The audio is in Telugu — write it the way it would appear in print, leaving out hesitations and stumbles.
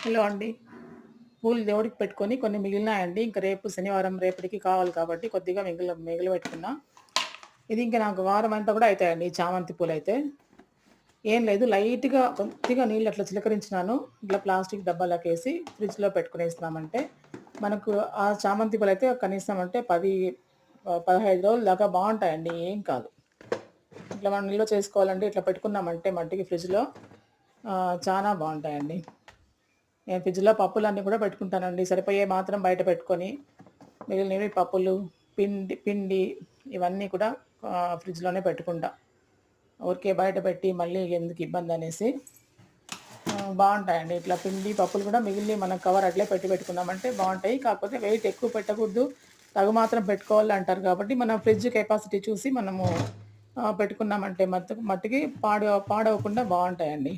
హలో అండి. పూలు దేవుడికి పెట్టుకొని కొన్ని మిగిలినాయండి. ఇంక రేపు శనివారం రేపటికి కావాలి కాబట్టి కొద్దిగా మిగిలిపెట్టుకున్నా. ఇది ఇంక నాకు వారమంతా కూడా అయితాయండి ఈ చామంతి పూలైతే. ఏం లేదు, లైట్‌గా కొద్దిగా నీళ్ళు అట్లా చిలకరించినాను. ఇట్లా ప్లాస్టిక్ డబ్బాలోకేసి ఫ్రిడ్జ్‌లో పెట్టుకునేసినామంటే, మనకు ఆ చామంతి పూలైతే కనీసం అంటే 15 రోజుల దాకా బావుంటాయండి. ఏం కాదు. ఇట్లా మనం నిల్వ చేసుకోవాలంటే ఇట్లా పెట్టుకున్నామంటే మట్టికి ఫ్రిడ్జ్‌లో చానా బావుంటాయండి. నేను ఫ్రిడ్జ్‌లో పప్పులన్నీ కూడా పెట్టుకుంటానండి. సరిపోయేయి మాత్రం బయట పెట్టుకొని, మిగిలినవి పప్పులు, పిండి ఇవన్నీ కూడా ఫ్రిడ్జ్‌లోనే పెట్టుకుంటా. ఊరికే బయట పెట్టి మళ్ళీ ఎందుకు ఇబ్బందనేసి. బావుంటాయండి. ఇట్లా పిండి, పప్పులు కూడా మిగిలినయి మనం కవర్ అట్లే పెట్టుకున్నామంటే బావుంటాయి. కాకపోతే వెయిట్ ఎక్కువ పెట్టకూడదు. తగు మాత్రం పెట్టుకోవాలంటారు కాబట్టి, మన ఫ్రిడ్జ్ కెపాసిటీ చూసి మనము పెట్టుకున్నామంటే మట్టుకి పాడవకుండా బావుంటాయండి.